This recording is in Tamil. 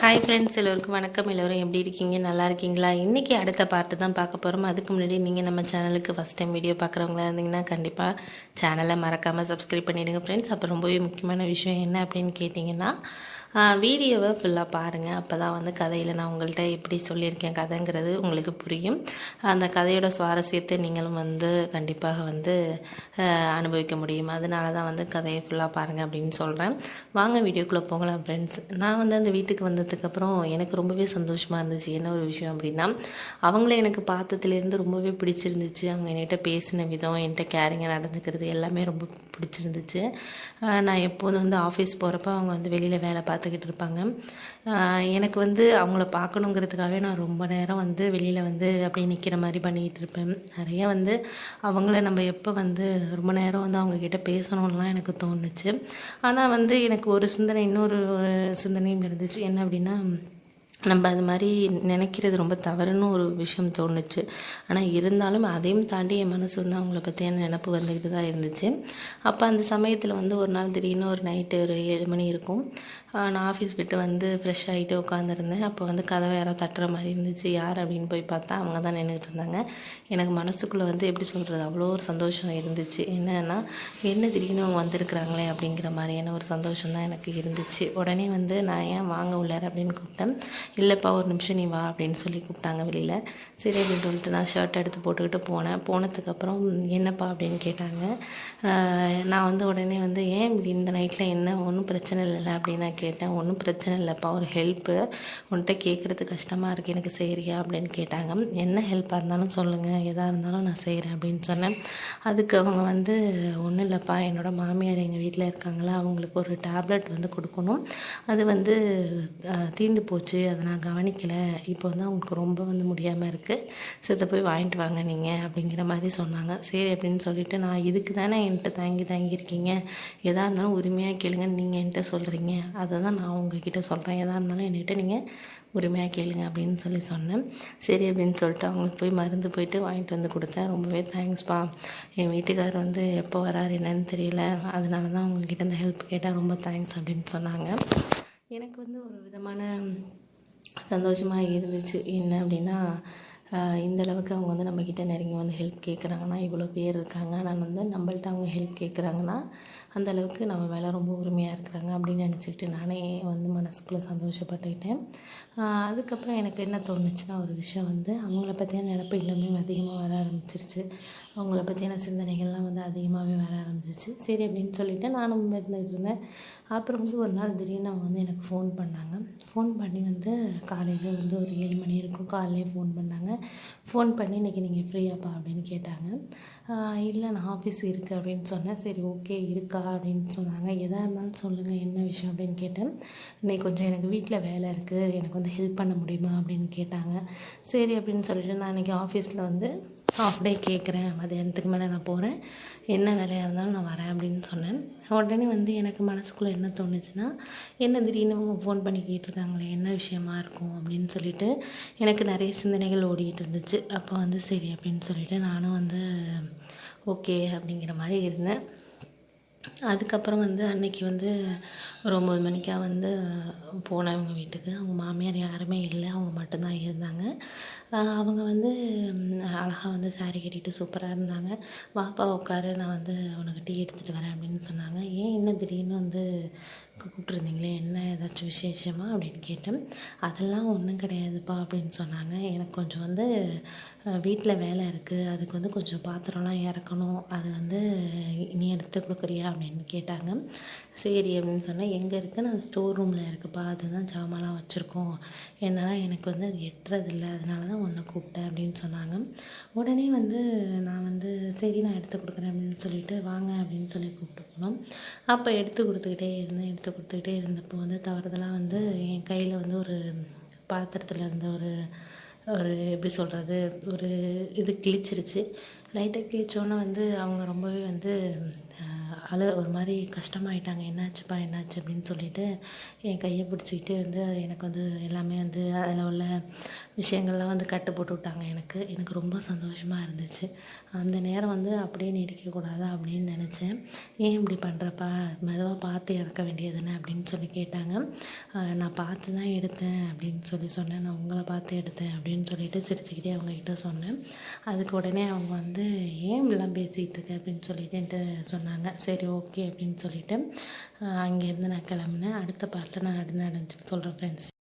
ஹாய் ஃப்ரெண்ட்ஸ், எல்லோருக்கும் வணக்கம். எல்லோரும் எப்படி இருக்கீங்க? நல்லா இருக்கீங்களா? இன்றைக்கி அடுத்த பார்ட்டு தான் பார்க்க போகிறோம். அதுக்கு முன்னாடி நீங்கள் நம்ம சேனலுக்கு ஃபஸ்ட் டைம் வீடியோ பார்க்குறவங்களா இருந்தீங்கன்னா கண்டிப்பாக சேனலை மறக்காமல் சப்ஸ்கிரைப் பண்ணிவிடுங்க ஃப்ரெண்ட்ஸ். அப்போ ரொம்பவே முக்கியமான விஷயம் என்ன அப்படின்னு கேட்டிங்கன்னா, வீடியோவை ஃபுல்லாக பாருங்கள். அப்போ தான் வந்து கதையில் நான் உங்கள்கிட்ட எப்படி சொல்லியிருக்கேன் கதைங்கிறது உங்களுக்கு புரியும். அந்த கதையோட சுவாரஸ்யத்தை நீங்களும் வந்து கண்டிப்பாக வந்து அனுபவிக்க முடியும். அதனால தான் வந்து கதையை ஃபுல்லாக பாருங்கள் அப்படின்னு சொல்கிறேன். வாங்க வீடியோக்குள்ளே போகலாம் ஃப்ரெண்ட்ஸ். நான் வந்து அந்த வீட்டுக்கு வந்ததுக்கப்புறம் எனக்கு ரொம்பவே சந்தோஷமாக இருந்துச்சு. என்ன ஒரு விஷயம் அப்படின்னா, அவங்கள எனக்கு பார்த்ததுலேருந்து ரொம்பவே பிடிச்சிருந்துச்சு. அவங்க என்கிட்ட பேசின விதம், என்கிட்ட கேரிங்காக நடந்துக்கிறது எல்லாமே ரொம்ப பிடிச்சிருந்துச்சு. நான் எப்போதும் வந்து ஆஃபீஸ் போகிறப்ப அவங்க வந்து வெளியில் வேலை பார்த்துக்கிட்டு இருப்பாங்க. எனக்கு வந்து அவங்கள பார்க்கணுங்கிறதுக்காகவே நான் ரொம்ப நேரம் வந்து வெளியில் வந்து அப்படியே நிற்கிற மாதிரி பண்ணிக்கிட்டு இருப்பேன். நிறைய வந்து அவங்கள நம்ம எப்போ வந்து ரொம்ப நேரம் வந்து அவங்கக்கிட்ட பேசணும்லாம் எனக்கு தோணுச்சு. ஆனால் வந்து எனக்கு ஒரு சிந்தனை, இன்னொரு சிந்தனையும் இருந்துச்சு. என்ன அப்படின்னா, நம்ம அது மாதிரி நினைக்கிறது ரொம்ப தவறுன்னு ஒரு விஷயம் தோணுச்சு. ஆனால் இருந்தாலும் அதையும் தாண்டி என் மனசு வந்து அவங்கள பற்றியான நினப்பு வந்துக்கிட்டு தான் இருந்துச்சு. அப்போ அந்த சமயத்தில் வந்து ஒரு நாள் திடீர்னு ஒரு நைட்டு ஒரு 7 மணி இருக்கும். நான் ஆஃபீஸ் விட்டு வந்து ஃப்ரெஷ் ஆகிட்டு உட்காந்துருந்தேன். அப்போ வந்து கதவை யாரோ தட்டுற மாதிரி இருந்துச்சு. யார் அப்படின்னு போய் பார்த்தா அவங்க தான் நின்றுட்டு இருந்தாங்க. எனக்கு மனசுக்குள்ளே வந்து எப்படி சொல்கிறது, அவ்வளோ ஒரு சந்தோஷம் இருந்துச்சு. என்னன்னா, என்ன திடீர்னு அவங்க வந்திருக்கிறாங்களே அப்படிங்கிற மாதிரியான ஒரு சந்தோஷம் தான் எனக்கு இருந்துச்சு. உடனே வந்து நான் ஏன் வாங்க உள்ளார அப்படின்னு கூப்பிட்டேன். இல்லைப்பா ஒரு நிமிஷம் நீ வா அப்படின்னு சொல்லி கூப்பிட்டாங்க வெளியில். சரி அப்படின்னு சொல்லிட்டு நான் ஷர்ட் எடுத்து போட்டுக்கிட்டு போனேன். போனதுக்கப்புறம் என்னப்பா அப்படின்னு கேட்டாங்க. நான் வந்து உடனே வந்து ஏன் இப்படி இந்த நைட்டில் என்ன ஒன்றும் பிரச்சனை இல்லைல்ல அப்படின்னு நான் கேட்டேன். ஒன்றும் பிரச்சனை இல்லைப்பா, ஒரு ஹெல்ப்பு உன்கிட்ட கேட்குறது கஷ்டமாக இருக்குது, எனக்கு செய்கிறியா அப்படின்னு கேட்டாங்க. என்ன ஹெல்ப்பாக இருந்தாலும் சொல்லுங்கள், எதாக இருந்தாலும் நான் செய்கிறேன் அப்படின்னு சொன்னேன். அதுக்கு அவங்க வந்து ஒன்றும் இல்லைப்பா, என்னோடய மாமியார் எங்கள் வீட்டில் இருக்காங்களா, அவங்களுக்கு ஒரு டேப்லெட் வந்து கொடுக்கணும். அது வந்து தீர்ந்து போச்சு, அதை நான் கவனிக்கலை. இப்போ வந்து அவங்களுக்கு ரொம்ப வந்து முடியாமல் இருக்குது, சித்த போய் வாங்கிட்டு வாங்க நீங்கள் அப்படிங்கிற மாதிரி சொன்னாங்க. சரி அப்படின்னு சொல்லிவிட்டு, நான் இதுக்கு தானே என்கிட்ட தாங்கியிருக்கீங்க, எதாக இருந்தாலும் உரிமையாக கேளுங்கன்னு நீங்கள் என்கிட்ட சொல்கிறீங்க, அதை தான் நான் உங்ககிட்ட சொல்கிறேன். எதாக இருந்தாலும் என்கிட்ட நீங்கள் உரிமையாக கேளுங்க அப்படின்னு சொன்னேன். சரி அப்படின்னு சொல்லிட்டு அவங்களுக்கு போய் மருந்து போயிட்டு வாங்கிட்டு வந்து கொடுத்தேன். ரொம்பவே தேங்க்ஸ்ப்பா, என் வீட்டுக்காரர் வந்து எப்போ வராரு என்னன்னு தெரியல, அதனால தான் உங்ககிட்ட இந்த ஹெல்ப் கேட்டால் ரொம்ப தேங்க்ஸ் அப்படின்னு சொன்னாங்க. எனக்கு வந்து ஒரு விதமான சந்தோஷமாக இருந்துச்சு. என்ன அப்படின்னா, இந்த அளவுக்கு அவங்க வந்து நம்மக்கிட்ட நெருங்கி வந்து ஹெல்ப் கேட்குறாங்கன்னா, இவ்வளோ பேர் இருக்காங்க, ஆனால் வந்து நம்மள்ட்ட அவங்க ஹெல்ப் கேட்குறாங்கன்னா அந்த அளவுக்கு நம்ம மேலே ரொம்ப உரிமையாக இருக்கிறாங்க அப்படின்னு நினச்சிக்கிட்டு நானே வந்து மனசுக்குள்ளே சந்தோஷப்பட்டுக்கிட்டேன். அதுக்கப்புறம் எனக்கு என்ன தோணுச்சுன்னா, ஒரு விஷயம் வந்து அவங்கள பற்றியான நினப்பு இன்னுமே அதிகமாக வர ஆரம்பிச்சிருச்சு. அவங்கள பற்றியான சிந்தனைகள்லாம் வந்து அதிகமாகவே வர ஆரம்பிச்சிச்சு. சரி அப்படின்னு சொல்லிவிட்டு நானும் இருந்துகிட்டு இருந்தேன். அப்புறம் வந்து ஒரு நாள் திடீர்னு அவங்க வந்து எனக்கு ஃபோன் பண்ணாங்க. ஃபோன் பண்ணி வந்து காலையில் வந்து ஒரு 7 மணி இருக்கும், காலையிலே ஃபோன் பண்ணாங்க. ஃபோன் பண்ணி இன்றைக்கி நீங்கள் ஃப்ரீயாப்பா அப்படின்னு கேட்டாங்க. இல்லை நான் ஆஃபீஸ் இருக்குது அப்படின்னு சொன்னேன். சரி ஓகே இருக்கா அப்படின்னு சொன்னாங்க. எதாக இருந்தாலும் சொல்லுங்கள், என்ன விஷயம் அப்படின்னு கேட்டேன். இன்றைக்கி கொஞ்சம் எனக்கு வீட்டில் வேலை இருக்குது, எனக்கு வந்து ஹெல்ப் பண்ண முடியுமா அப்படின்னு கேட்டாங்க. சரி அப்படின்னு சொல்லிட்டு, நான் இன்றைக்கி ஆஃபீஸில் வந்து ஆஃப் டே கேட்குறேன், மதியானத்துக்கு மேலே நான் போகிறேன், என்ன வேலையாக இருந்தாலும் நான் வரேன் அப்படின்னு சொன்னேன். உடனே வந்து எனக்கு மனசுக்குள்ளே என்ன தோணுச்சுன்னா, என்ன திடீர்னு அவங்க ஃபோன் பண்ணி கேட்டிருக்காங்களே, என்ன விஷயமா இருக்கும் அப்படின்னு சொல்லிட்டு எனக்கு நிறைய சிந்தனைகள் ஓடிக்கிட்டு இருந்துச்சு. அப்போ வந்து சரி அப்படின்னு சொல்லிட்டு நானும் வந்து ஓகே அப்படிங்கிற மாதிரி இருந்தேன். அதுக்கப்புறம் வந்து அன்றைக்கி வந்து ஒரு 9 மணிக்கா வந்து போனேன் அவங்க வீட்டுக்கு. அவங்க மாமியார் யாருமே இல்லை, அவங்க மட்டும்தான் இருந்தாங்க. அவங்க வந்து அழகாக வந்து சாரி கட்டிட்டு சூப்பராக இருந்தாங்க. வாப்பா உட்காரு, நான் வந்து உனக்கு டீ எடுத்துகிட்டு வரேன் அப்படின்னு சொன்னாங்க. ஏன் என்ன திடீர்னு வந்து கூப்பிட்ருந்தீங்களே, என்ன ஏதாச்சும் விசேஷமா அப்படின்னு கேட்டேன். அதெல்லாம் ஒன்றும் கிடையாதுப்பா அப்படின்னு சொன்னாங்க. எனக்கு கொஞ்சம் வந்து வீட்டில் வேலை இருக்குது, அதுக்கு வந்து கொஞ்சம் பாத்திரம்லாம் இறக்கணும், அது வந்து நீ எடுத்து கொடுக்குறியா அப்படின்னு கேட்டாங்க. சரி அப்படின்னு சொன்னேன். எங்கே இருக்குது, நான் ஸ்டோர் ரூமில் இருக்குப்பா, அதுதான் ஜாமான்லாம் வச்சுருக்கோம், என்னால் எனக்கு வந்து அது எட்டுறதில்ல, அதனால தான் உன்னை கூப்பிட்டேன் அப்படின்னு சொன்னாங்க. உடனே வந்து நான் வந்து சரி நான் எடுத்து கொடுக்குறேன் அப்படின்னு சொல்லிட்டு வாங்க அப்படின்னு சொல்லி கூப்பிட்டு போனோம். அப்போ எடுத்து கொடுத்துக்கிட்டே இருந்தப்போ வந்து தவறுதலாக வந்து என் கையில் வந்து ஒரு பாத்திரத்தில் இருந்த ஒரு ஒரு எப்படி சொல்கிறது, ஒரு இது கிழிச்சிருச்சு. லைட்டாக கிழிச்சோன்னே அவங்க ரொம்பவே ஒரு மாதிரி கஷ்டமாயிட்டாங்க. என்னாச்சுப்பா என்னாச்சு அப்படின்னு சொல்லிட்டு என் கையை பிடிச்சிக்கிட்டு எனக்கு எல்லாமே அதில் உள்ள விஷயங்கள்லாம் கட்டு போட்டு விட்டாங்க. எனக்கு ரொம்ப சந்தோஷமாக இருந்துச்சு. அந்த நேரம் அப்படியே நீடிக்கக்கூடாதா அப்படின்னு நினச்சேன். ஏன் இப்படி பண்ணுறப்பா, மெதுவாக பார்த்து இறக்க வேண்டியதுதானே அப்படின்னு சொல்லி கேட்டாங்க. நான் பார்த்து தான் எடுத்தேன் அப்படின்னு சொன்னேன். நான் உங்களை பார்த்து எடுத்தேன் அப்படின்னு சொல்லிட்டு சிரிச்சுக்கிட்டே அவங்கக்கிட்ட சொன்னேன். அதுக்கு உடனே அவங்க ஏன் இப்படிலாம் பேசிகிட்டு இருக்க அப்படின்னு சொல்லிட்டு என்கிட்ட சொன்னாங்க. சரி ஓகே அப்படின்னு சொல்லிட்டு அங்கேருந்து நான் கிளம்புனேன். அடுத்த பார்ட்டில் நான் நடந்துட்டு சொல்கிறேன் ஃப்ரெண்ட்ஸ்.